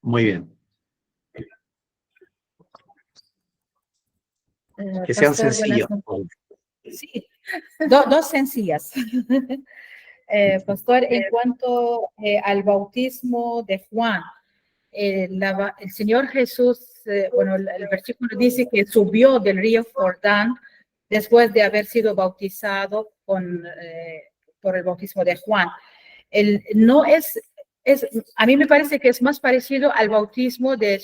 Muy bien. Que sean Pastor, sencillos. Sí, dos sencillas. Pastor, en cuanto al bautismo de Juan, el Señor Jesús, bueno, el versículo dice que subió del río Jordán después de haber sido bautizado por el bautismo de Juan. No es, a mí me parece que es más parecido al bautismo de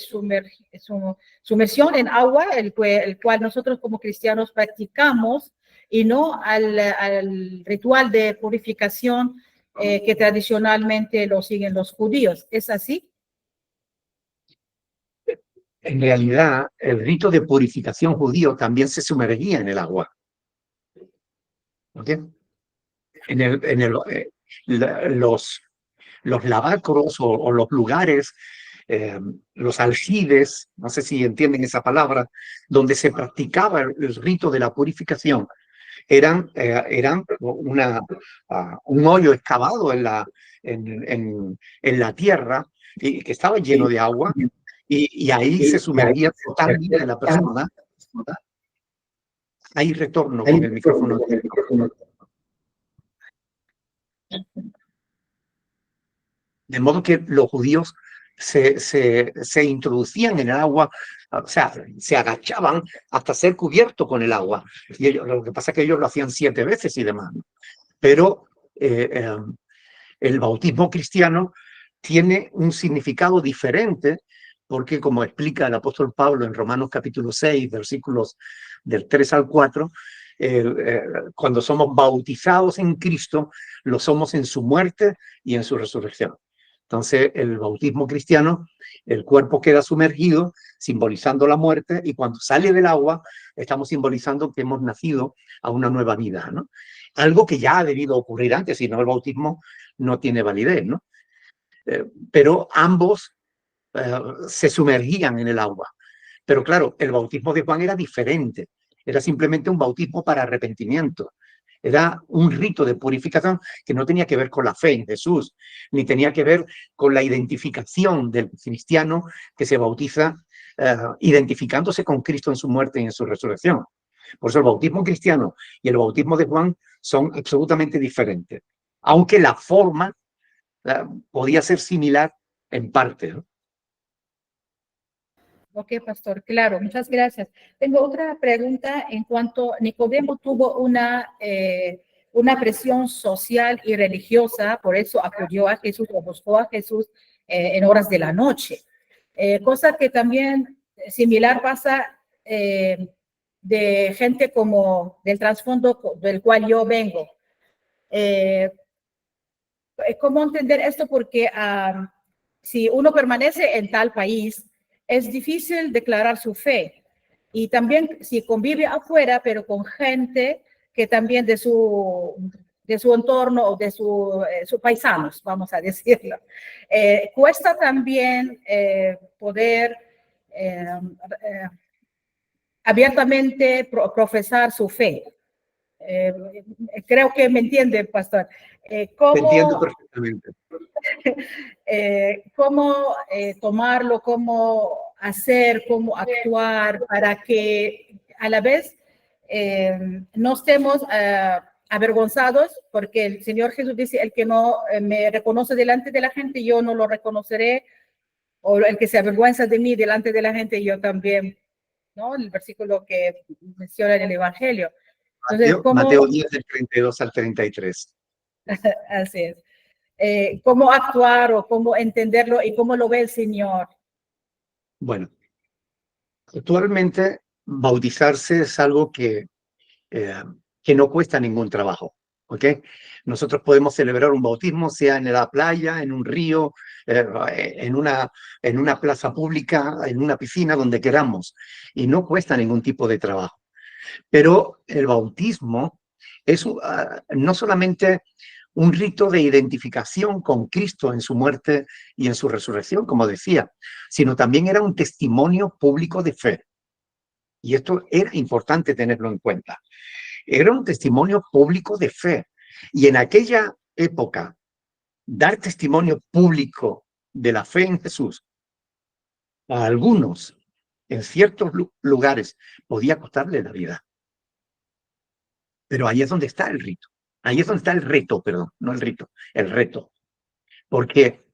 sumersión en agua, el cual nosotros como cristianos practicamos, y no al ritual de purificación que tradicionalmente lo siguen los judíos. ¿Es así? En realidad, el rito de purificación judío también se sumergía en el agua. ¿Ok? Los lavacros o los lugares, los aljibes, no sé si entienden esa palabra, donde se practicaba el rito de la purificación, eran un hoyo excavado en la tierra y que estaba lleno de agua, y ahí se sumergía totalmente la persona. Hay retorno con el micrófono. De modo que los judíos se introducían en el agua, o sea, se agachaban hasta ser cubiertos con el agua. Y lo que pasa es que ellos lo hacían 7 veces y demás, ¿no? Pero el bautismo cristiano tiene un significado diferente, porque como explica el apóstol Pablo en Romanos capítulo 6, versículos del 3 al 4, cuando somos bautizados en Cristo, lo somos en su muerte y en su resurrección. Entonces, el bautismo cristiano, el cuerpo queda sumergido, simbolizando la muerte, y cuando sale del agua, estamos simbolizando que hemos nacido a una nueva vida, ¿no? Algo que ya ha debido ocurrir antes, si no el bautismo no tiene validez, ¿no? Pero ambos se sumergían en el agua. Pero claro, el bautismo de Juan era diferente, era simplemente un bautismo para arrepentimiento. Era un rito de purificación que no tenía que ver con la fe en Jesús, ni tenía que ver con la identificación del cristiano que se bautiza identificándose con Cristo en su muerte y en su resurrección. Por eso el bautismo cristiano y el bautismo de Juan son absolutamente diferentes, aunque la forma podía ser similar en parte, ¿no? Ok, pastor, claro, muchas gracias. Tengo otra pregunta en cuanto Nicodemo tuvo una presión social y religiosa, por eso acudió a Jesús o buscó a Jesús en horas de la noche. Cosa que también similar pasa de gente como del trasfondo del cual yo vengo. ¿Cómo entender esto? Porque si uno permanece en tal país, es difícil declarar su fe. Y también si convive afuera, pero con gente que también de su entorno o de sus paisanos, vamos a decirlo. Cuesta también poder abiertamente profesar su fe. Creo que me entiende, pastor. Te entiendo perfectamente. Cómo tomarlo, cómo hacer, cómo actuar para que a la vez no estemos avergonzados, porque el Señor Jesús dice, el que no me reconoce delante de la gente, yo no lo reconoceré, o el que se avergüenza de mí delante de la gente, yo también, ¿no? El versículo que menciona en el Evangelio. Entonces, Mateo 10, del 32 al 33. Así es. Cómo actuar o cómo entenderlo y cómo lo ve el Señor. Bueno, actualmente bautizarse es algo que no cuesta ningún trabajo, ¿ok? Nosotros podemos celebrar un bautismo, sea en la playa, en un río, en una plaza pública, en una piscina, donde queramos, y no cuesta ningún tipo de trabajo. Pero el bautismo es no solamente un rito de identificación con Cristo en su muerte y en su resurrección, como decía, sino también era un testimonio público de fe. Y esto era importante tenerlo en cuenta. Era un testimonio público de fe. Y en aquella época, dar testimonio público de la fe en Jesús, a algunos en ciertos lugares podía costarle la vida. Pero ahí es donde está el rito. Ahí es donde está el reto, perdón, no el rito, el reto. Porque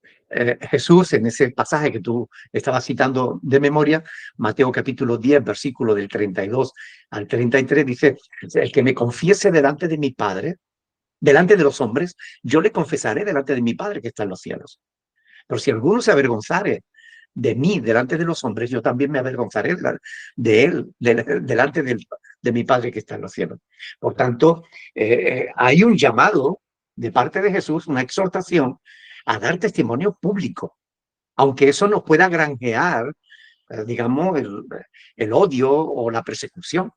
Jesús, en ese pasaje que tú estabas citando de memoria, Mateo capítulo 10, versículo del 32 al 33, dice, el que me confiese delante de mi Padre, delante de los hombres, yo le confesaré delante de mi Padre que está en los cielos. Pero si alguno se avergonzare de mí delante de los hombres, yo también me avergonzaré de él, delante de mi Padre que está en los cielos. Por tanto, hay un llamado de parte de Jesús, una exhortación a dar testimonio público, aunque eso nos pueda granjear, digamos, el odio o la persecución.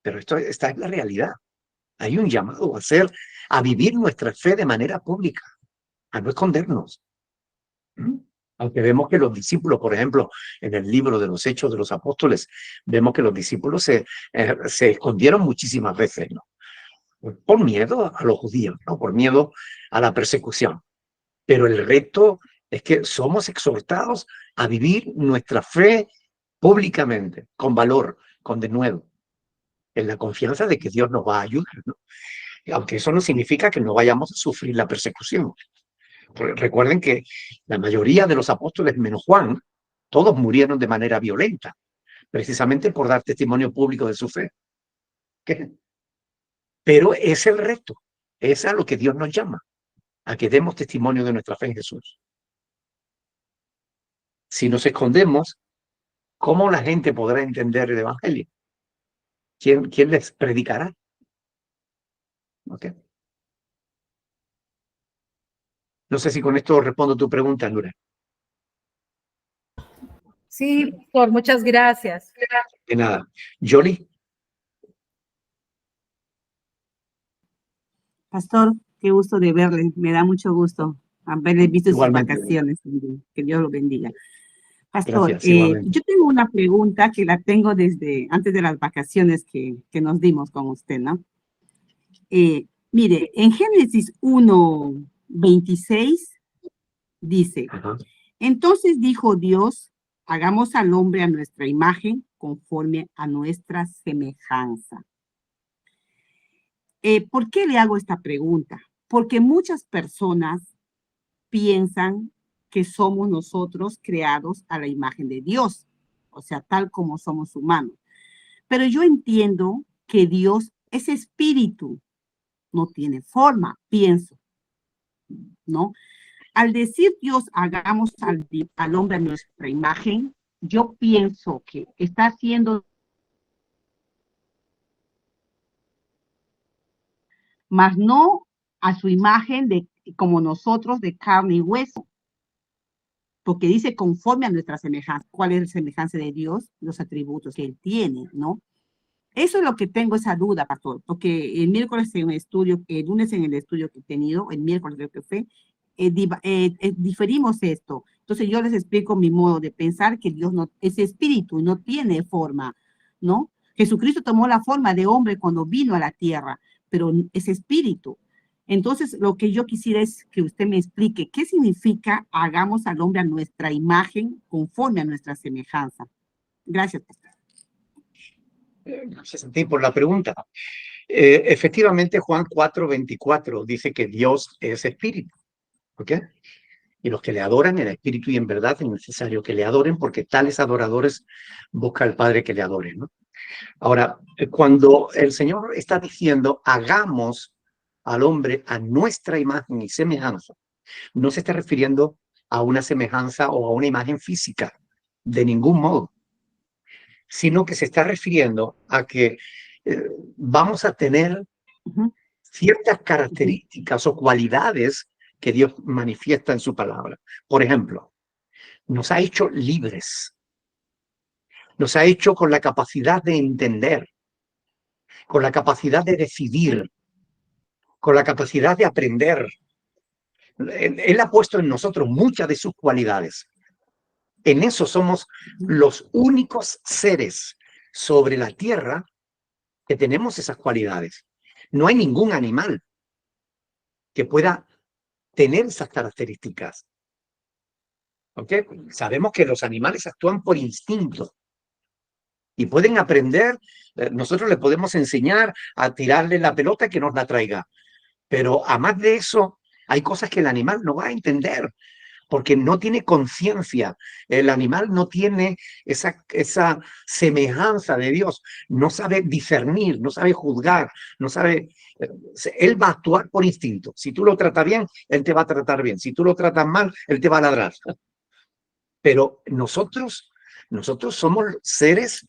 Pero esta es la realidad. Hay un llamado a vivir nuestra fe de manera pública, a no escondernos. Aunque vemos que los discípulos, por ejemplo, en el libro de los Hechos de los Apóstoles, vemos que los discípulos se escondieron muchísimas veces, ¿no? Por miedo a los judíos, ¿no? Por miedo a la persecución. Pero el reto es que somos exhortados a vivir nuestra fe públicamente, con valor, con denuedo, en la confianza de que Dios nos va a ayudar, ¿no? Aunque eso no significa que no vayamos a sufrir la persecución. Recuerden que la mayoría de los apóstoles, menos Juan, todos murieron de manera violenta, precisamente por dar testimonio público de su fe. ¿Qué? Pero es el reto, es a lo que Dios nos llama, a que demos testimonio de nuestra fe en Jesús. Si nos escondemos, ¿cómo la gente podrá entender el Evangelio? ¿Quién les predicará? ¿Okay? No sé si con esto respondo tu pregunta, Nura. Sí, pastor, muchas gracias. De nada. Jolie. Pastor, qué gusto de verle. Me da mucho gusto haberle visto en sus Igualmente. vacaciones. Que Dios lo bendiga. Pastor, Gracias, yo tengo una pregunta que la tengo desde antes de las vacaciones que nos dimos con usted, ¿no? Mire, en Génesis 1:26 dice, Ajá. entonces dijo Dios, hagamos al hombre a nuestra imagen conforme a nuestra semejanza. ¿Por qué le hago esta pregunta? Porque muchas personas piensan que somos nosotros creados a la imagen de Dios, o sea, tal como somos humanos. Pero yo entiendo que Dios es espíritu, no tiene forma, pienso, ¿no? Al decir Dios, hagamos al hombre a nuestra imagen, yo pienso que está haciendo, mas no a su imagen como nosotros de carne y hueso. Porque dice conforme a nuestra semejanza. ¿Cuál es la semejanza de Dios? Los atributos que Él tiene, ¿no? Eso es lo que tengo esa duda, pastor, porque el miércoles en el estudio, el lunes en el estudio que he tenido, el miércoles creo que fue, diferimos esto. Entonces yo les explico mi modo de pensar que Dios no es espíritu y no tiene forma, ¿no? Jesucristo tomó la forma de hombre cuando vino a la tierra, pero es espíritu. Entonces, lo que yo quisiera es que usted me explique qué significa hagamos al hombre a nuestra imagen conforme a nuestra semejanza. Gracias, pastor. Gracias a ti por la pregunta. Efectivamente, Juan 4:24 dice que Dios es espíritu. ¿Ok? Y los que le adoran en espíritu y en verdad es necesario que le adoren porque tales adoradores busca al Padre que le adoren, ¿no? Ahora, cuando el Señor está diciendo hagamos al hombre a nuestra imagen y semejanza, no se está refiriendo a una semejanza o a una imagen física, de ningún modo, sino que se está refiriendo a que vamos a tener ciertas características o cualidades que Dios manifiesta en su palabra. Por ejemplo, nos ha hecho libres, nos ha hecho con la capacidad de entender, con la capacidad de decidir, con la capacidad de aprender. Él ha puesto en nosotros muchas de sus cualidades. En eso somos los únicos seres sobre la tierra que tenemos esas cualidades. No hay ningún animal que pueda tener esas características. ¿Ok? Sabemos que los animales actúan por instinto y pueden aprender. Nosotros le podemos enseñar a tirarle la pelota y que nos la traiga. Pero a más de eso, hay cosas que el animal no va a entender porque no tiene conciencia. El animal no tiene esa semejanza de Dios, no sabe discernir, no sabe juzgar, no sabe. Él va a actuar por instinto. Si tú lo tratas bien, él te va a tratar bien. Si tú lo tratas mal, él te va a ladrar. Pero nosotros somos seres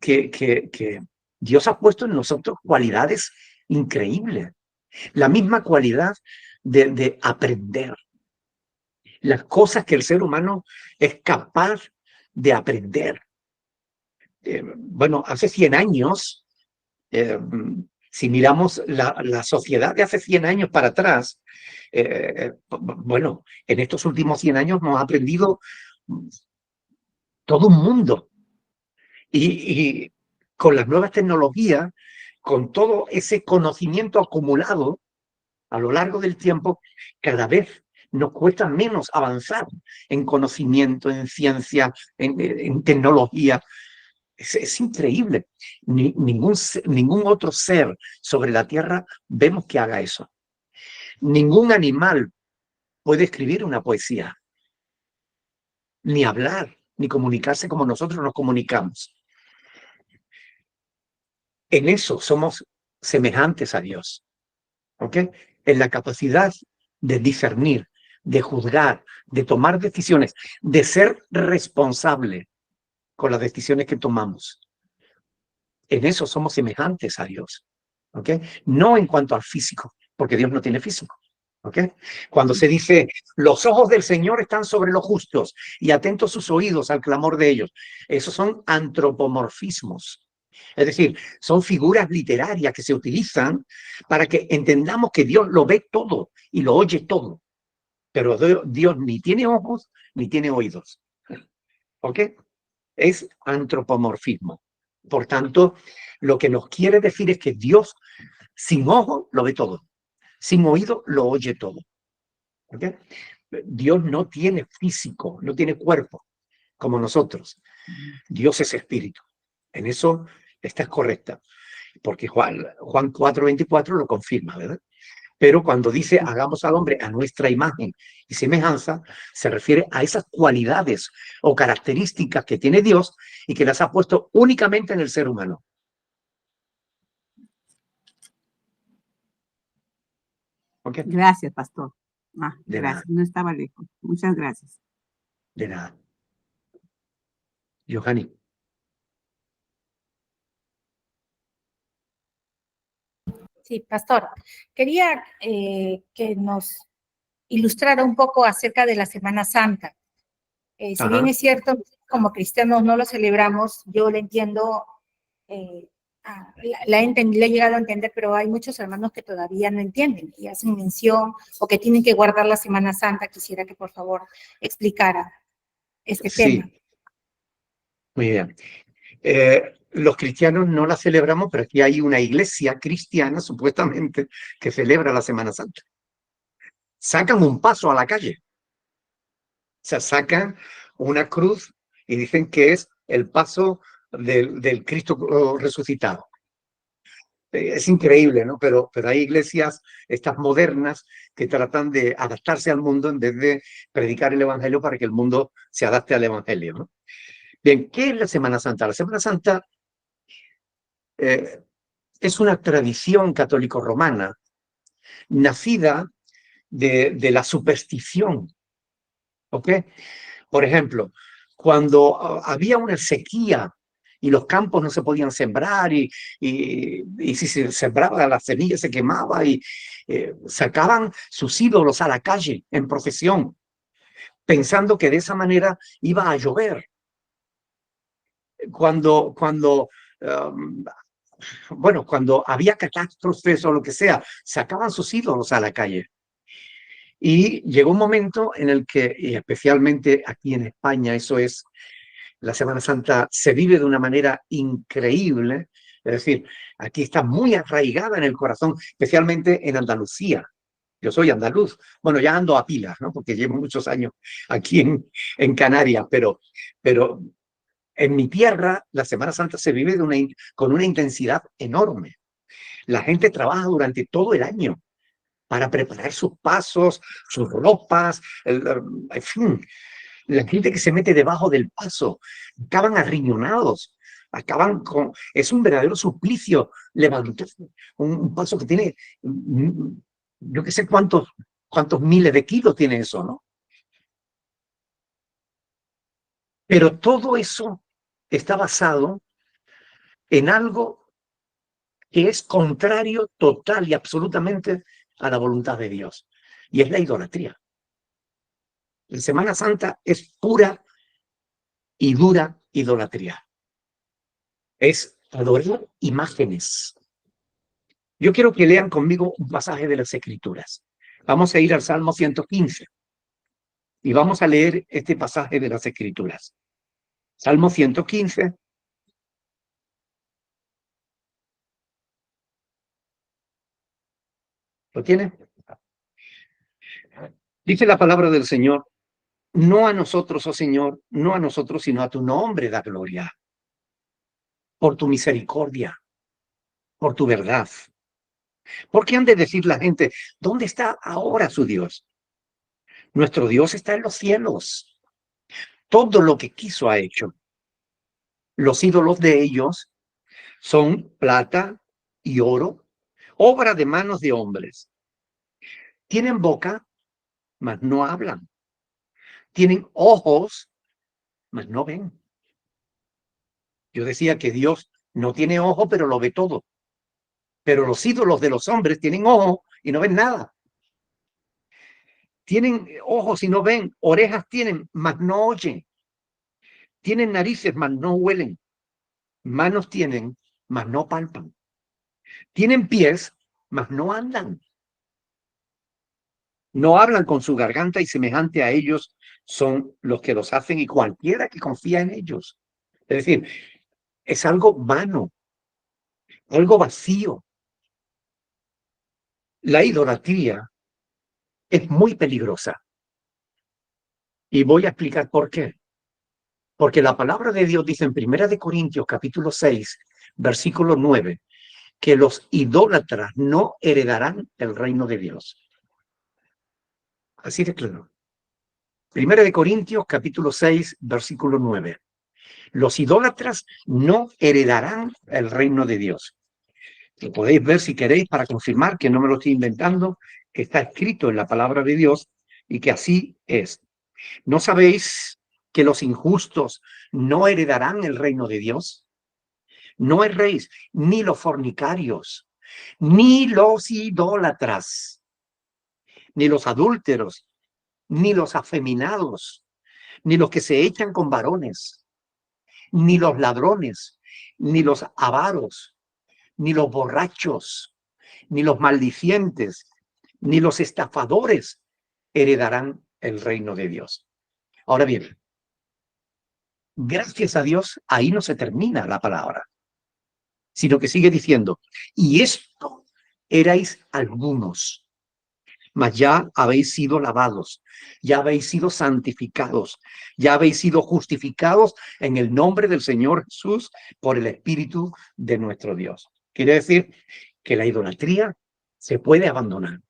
que Dios ha puesto en nosotros cualidades increíbles. La misma cualidad de aprender. Las cosas que el ser humano es capaz de aprender. Bueno, hace 100 años, si miramos la sociedad de hace 100 años para atrás, bueno, en estos últimos 100 años hemos aprendido todo un mundo. Y con las nuevas tecnologías, con todo ese conocimiento acumulado a lo largo del tiempo, cada vez nos cuesta menos avanzar en conocimiento, en ciencia, en tecnología. Es increíble. Ningún otro ser sobre la Tierra vemos que haga eso. Ningún animal puede escribir una poesía, ni hablar, ni comunicarse como nosotros nos comunicamos. En eso somos semejantes a Dios, ¿ok? En la capacidad de discernir, de juzgar, de tomar decisiones, de ser responsable con las decisiones que tomamos. En eso somos semejantes a Dios, ¿ok? No en cuanto al físico, porque Dios no tiene físico, ¿ok? Cuando se dice, los ojos del Señor están sobre los justos y atentos sus oídos al clamor de ellos, esos son antropomorfismos. Es decir, son figuras literarias que se utilizan para que entendamos que Dios lo ve todo y lo oye todo. Pero Dios ni tiene ojos ni tiene oídos. ¿Ok? Es antropomorfismo. Por tanto, lo que nos quiere decir es que Dios sin ojo lo ve todo, sin oído lo oye todo. ¿Ok? Dios no tiene físico, no tiene cuerpo como nosotros. Dios es espíritu. En eso estás correcta, porque Juan 4:24 lo confirma, ¿verdad? Pero cuando dice hagamos al hombre a nuestra imagen y semejanza, se refiere a esas cualidades o características que tiene Dios y que las ha puesto únicamente en el ser humano. ¿Okay? Gracias, pastor. De gracias, nada. no estaba lejos. Muchas gracias. De nada. Johanny. Sí, pastor. Quería que nos ilustrara un poco acerca de la Semana Santa. Si bien es cierto, como cristianos no lo celebramos, yo le entiendo, le he llegado a entender, pero hay muchos hermanos que todavía no entienden y hacen mención o que tienen que guardar la Semana Santa. Quisiera que por favor explicara este tema. Muy bien. Los cristianos no la celebramos, pero aquí hay una iglesia cristiana, supuestamente, que celebra la Semana Santa. Sacan un paso a la calle. O sea, sacan una cruz y dicen que es el paso del Cristo resucitado. Es increíble, ¿no? Pero hay iglesias, estas modernas, que tratan de adaptarse al mundo en vez de predicar el Evangelio para que el mundo se adapte al Evangelio, ¿no? Bien, ¿qué es la Semana Santa? La Semana Santa es una tradición católico-romana nacida de la superstición, ¿ok? Por ejemplo, cuando había una sequía y los campos no se podían sembrar y si se sembraba la semilla se quemaba y sacaban sus ídolos a la calle en procesión, pensando que de esa manera iba a llover. Cuando había catástrofes o lo que sea, sacaban sus ídolos a la calle. Y llegó un momento en el que, y especialmente aquí en España, eso es, la Semana Santa se vive de una manera increíble. Es decir, aquí está muy arraigada en el corazón, especialmente en Andalucía. Yo soy andaluz. Bueno, ya ando a pilas, ¿no? Porque llevo muchos años aquí en Canarias, pero en mi tierra la Semana Santa se vive con una intensidad enorme. La gente trabaja durante todo el año para preparar sus pasos, sus ropas, en fin, la gente que se mete debajo del paso, acaban arriñonados, acaban con... Es un verdadero suplicio levantar un paso que tiene, yo qué sé cuántos miles de kilos tiene eso, ¿no? Pero todo eso está basado en algo que es contrario total y absolutamente a la voluntad de Dios, y es la idolatría. La Semana Santa es pura y dura idolatría. Es adorar imágenes. Yo quiero que lean conmigo un pasaje de las Escrituras. Vamos a ir al Salmo 115 y vamos a leer este pasaje de las Escrituras. Salmo 115. ¿Lo tiene? Dice la palabra del Señor: no a nosotros, oh Señor, no a nosotros, sino a tu nombre da gloria, por tu misericordia, por tu verdad. ¿Por qué han de decir la gente, ¿dónde está ahora su Dios? Nuestro Dios está en los cielos. Todo lo que quiso ha hecho. Los ídolos de ellos son plata y oro, obra de manos de hombres. Tienen boca, mas no hablan. Tienen ojos, mas no ven. Yo decía que Dios no tiene ojo, pero lo ve todo. Pero los ídolos de los hombres tienen ojo y no ven nada. Tienen ojos y no ven, orejas tienen, mas no oyen. Tienen narices, mas no huelen. Manos tienen, mas no palpan. Tienen pies, mas no andan. No hablan con su garganta y semejante a ellos son los que los hacen y cualquiera que confía en ellos. Es decir, es algo vano, algo vacío. La idolatría es muy peligrosa y voy a explicar por qué. Porque la palabra de Dios dice en 1 Corintios capítulo 6, versículo 9, que los idólatras no heredarán el reino de Dios. Así de claro. 1 Corintios capítulo 6, versículo 9. Los idólatras no heredarán el reino de Dios. Lo podéis ver si queréis para confirmar que no me lo estoy inventando, que está escrito en la palabra de Dios y que así es. ¿No sabéis que los injustos no heredarán el reino de Dios? No erréis, ni los fornicarios, ni los idólatras, ni los adúlteros, ni los afeminados, ni los que se echan con varones, ni los ladrones, ni los avaros, ni los borrachos, ni los maldicientes, ni los estafadores heredarán el reino de Dios. Ahora bien, gracias a Dios, ahí no se termina la palabra, sino que sigue diciendo, y esto erais algunos, mas ya habéis sido lavados, ya habéis sido santificados, ya habéis sido justificados en el nombre del Señor Jesús por el Espíritu de nuestro Dios. Quiere decir que la idolatría se puede abandonar.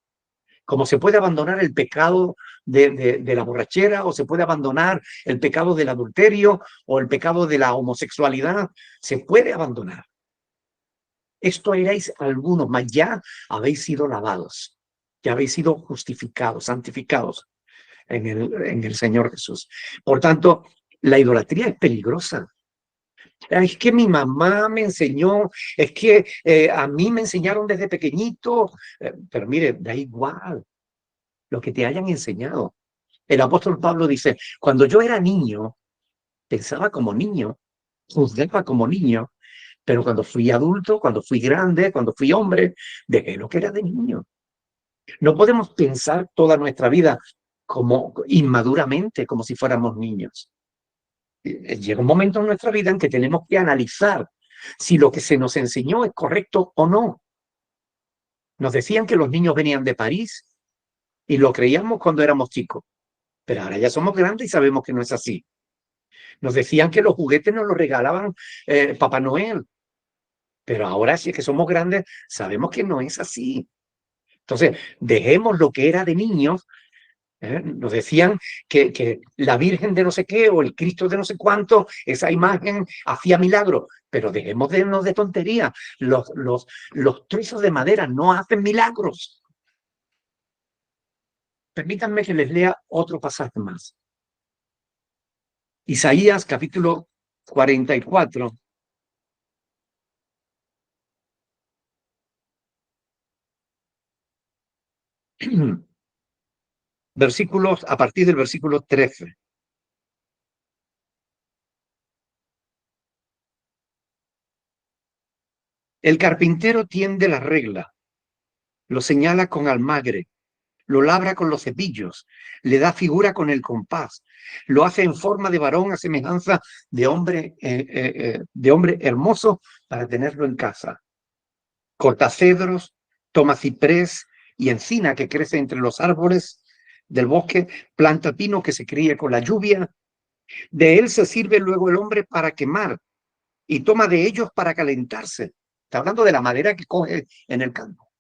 Como se puede abandonar el pecado de la borrachera, o se puede abandonar el pecado del adulterio, o el pecado de la homosexualidad, se puede abandonar. Esto erais algunos, mas ya habéis sido lavados, ya habéis sido justificados, santificados en el Señor Jesús. Por tanto, la idolatría es peligrosa. Es que mi mamá me enseñó, es que a mí me enseñaron desde pequeñito, pero mire, da igual lo que te hayan enseñado. El apóstol Pablo dice, cuando yo era niño, pensaba como niño, juzgaba como niño, pero cuando fui adulto, cuando fui grande, cuando fui hombre, dejé lo que era de niño. No podemos pensar toda nuestra vida como inmaduramente, como si fuéramos niños. Llega un momento en nuestra vida en que tenemos que analizar si lo que se nos enseñó es correcto o no. Nos decían que los niños venían de París Y lo creíamos cuando éramos chicos. Pero ahora ya somos grandes y sabemos que no es así. Nos decían que los juguetes nos los regalaban Papá Noel. Pero ahora sí que somos grandes, sabemos que no es así. Entonces, dejemos lo que era de niños. Nos decían que la Virgen de no sé qué o el Cristo de no sé cuánto, esa imagen hacía milagros. Pero dejemos de irnos de tontería. Los trozos de madera no hacen milagros. Permítanme que les lea otro pasaje más. Isaías capítulo 44. Versículos, a partir del versículo 13. El carpintero tiende la regla, lo señala con almagre, lo labra con los cepillos, le da figura con el compás, lo hace en forma de varón a semejanza de hombre hermoso para tenerlo en casa. Corta cedros, toma ciprés y encina que crece entre los árboles del bosque, planta pino que se críe con la lluvia. De él se sirve luego el hombre para quemar y toma de ellos para calentarse. Está hablando de la madera que coge en el campo.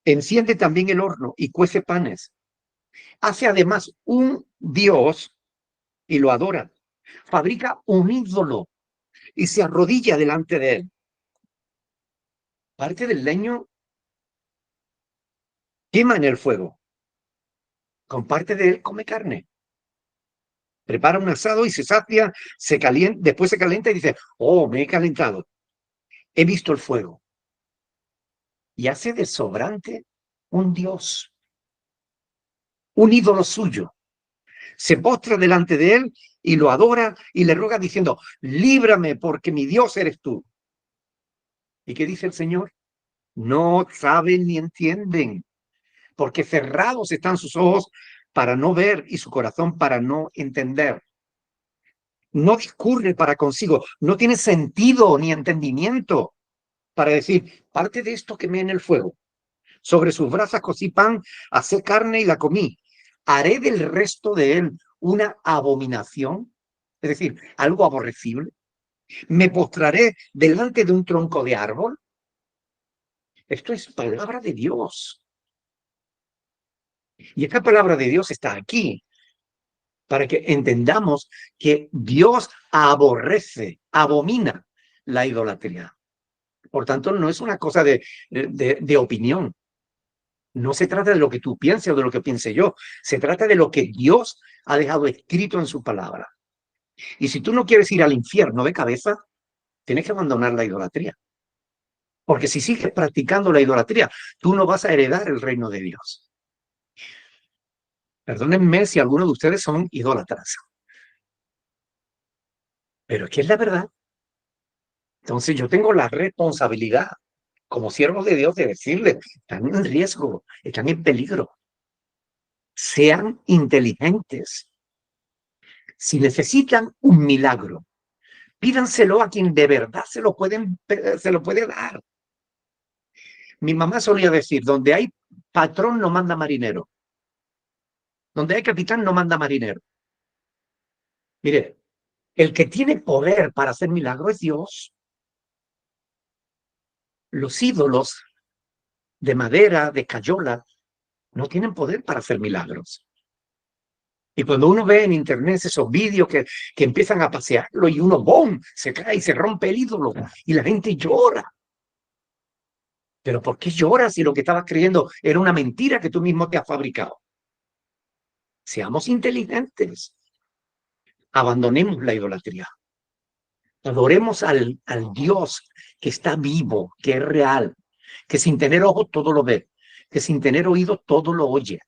Enciende también el horno y cuece panes. Hace además un dios y lo adora. Fabrica un ídolo y se arrodilla delante de él. Parte del leño quema en el fuego. Con parte de él come carne. Prepara un asado y se sacia, se calienta, después se calienta y dice, oh, me he calentado. He visto el fuego. Y hace de sobrante un dios, un ídolo suyo. Se postra delante de él y lo adora y le ruega diciendo, líbrame porque mi Dios eres tú. ¿Y qué dice el Señor? No saben ni entienden, porque cerrados están sus ojos para no ver y su corazón para no entender. No discurre para consigo, no tiene sentido ni entendimiento para decir, parte de esto quemé en el fuego. Sobre sus brasas cocí pan, asé carne y la comí. Haré del resto de él una abominación, es decir, algo aborrecible. Me postraré delante de un tronco de árbol. Esto es palabra de Dios. Y esta palabra de Dios está aquí para que entendamos que Dios aborrece, abomina la idolatría. Por tanto, no es una cosa de opinión. No se trata de lo que tú pienses o de lo que piense yo. Se trata de lo que Dios ha dejado escrito en su palabra. Y si tú no quieres ir al infierno de cabeza, tienes que abandonar la idolatría. Porque si sigues practicando la idolatría, tú no vas a heredar el reino de Dios. Perdónenme si algunos de ustedes son idólatras. Pero es que es la verdad. Entonces yo tengo la responsabilidad como siervos de Dios de decirles, están en riesgo, están en peligro. Sean inteligentes. Si necesitan un milagro, pídanselo a quien de verdad se lo puede dar. Mi mamá solía decir, donde hay patrón no manda marinero. Donde hay capitán no manda marinero. Mire, el que tiene poder para hacer milagros es Dios. Los ídolos de madera, de cayola, no tienen poder para hacer milagros. Y cuando uno ve en internet esos vídeos que empiezan a pasearlo y uno, ¡bom!, se cae y se rompe el ídolo y la gente llora. ¿Pero por qué lloras si lo que estabas creyendo era una mentira que tú mismo te has fabricado? Seamos inteligentes. Abandonemos la idolatría. Adoremos al Dios que está vivo, que es real, que sin tener ojos todo lo ve, que sin tener oídos todo lo oye,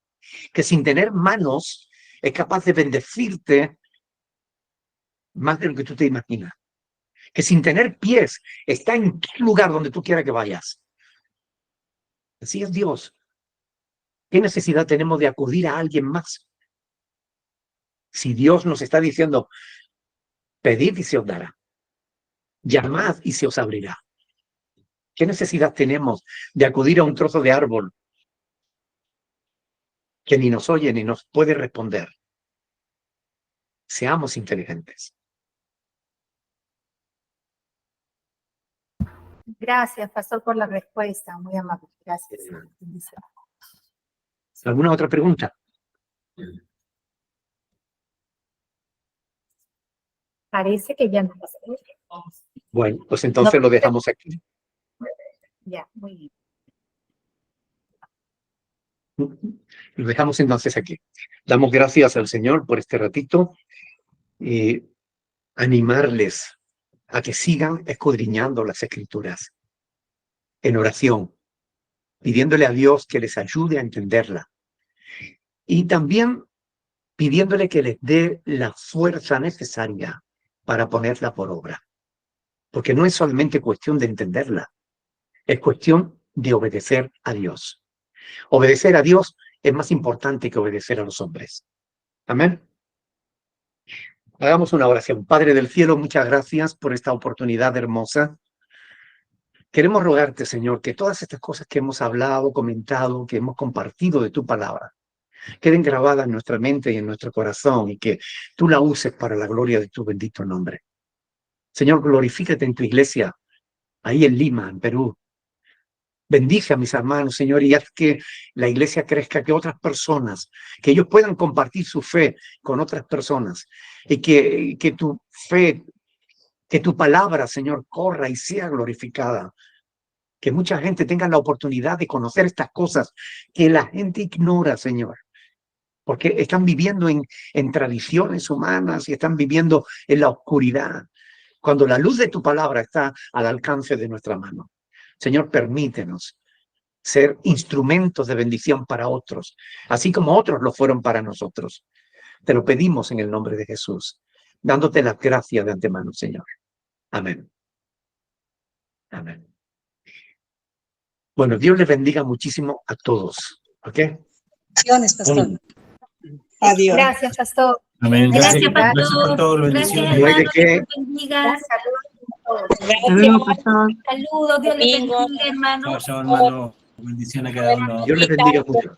que sin tener manos es capaz de bendecirte más de lo que tú te imaginas, que sin tener pies está en qué lugar donde tú quieras que vayas. Así es Dios. ¿Qué necesidad tenemos de acudir a alguien más? Si Dios nos está diciendo, pedid y se os dará, llamad y se os abrirá. ¿Qué necesidad tenemos de acudir a un trozo de árbol que ni nos oye ni nos puede responder. Seamos inteligentes. Gracias, pastor, por la respuesta. Muy amable. Gracias. ¿Alguna otra pregunta? Parece que ya no pasa. Bueno, pues entonces lo dejamos aquí. Ya, muy bien. Lo dejamos entonces aquí. Damos gracias al Señor por este ratito y animarles a que sigan escudriñando las Escrituras en oración, pidiéndole a Dios que les ayude a entenderla y también pidiéndole que les dé la fuerza necesaria para ponerla por obra. Porque no es solamente cuestión de entenderla, es cuestión de obedecer a Dios. Obedecer a Dios es más importante que obedecer a los hombres. Amén. Hagamos una oración. Padre del cielo, muchas gracias por esta oportunidad hermosa. Queremos rogarte, Señor, que todas estas cosas que hemos hablado, comentado, que hemos compartido de tu palabra, queden grabadas en nuestra mente y en nuestro corazón y que tú la uses para la gloria de tu bendito nombre. Señor, glorifícate en tu iglesia, ahí en Lima, en Perú. Bendice a mis hermanos, Señor, y haz que la iglesia crezca, que otras personas, que ellos puedan compartir su fe con otras personas y que tu fe, que tu palabra, Señor, corra y sea glorificada. Que mucha gente tenga la oportunidad de conocer estas cosas que la gente ignora, Señor. Porque están viviendo en tradiciones humanas y están viviendo en la oscuridad. Cuando la luz de tu palabra está al alcance de nuestra mano. Señor, permítenos ser instrumentos de bendición para otros, así como otros lo fueron para nosotros. Te lo pedimos en el nombre de Jesús, dándote las gracias de antemano, Señor. Amén. Amén. Bueno, Dios les bendiga muchísimo a todos. ¿Ok? Pastor. Adiós. Gracias, pastor. Amén. Gracias, Gracias por todo. Bendiciones. No hay de qué. Saludos, pastor. Saludos, Dios les bendiga, hermano. Chao, chao, hermano. Bendiciones a cada uno. Dios les bendiga mucho.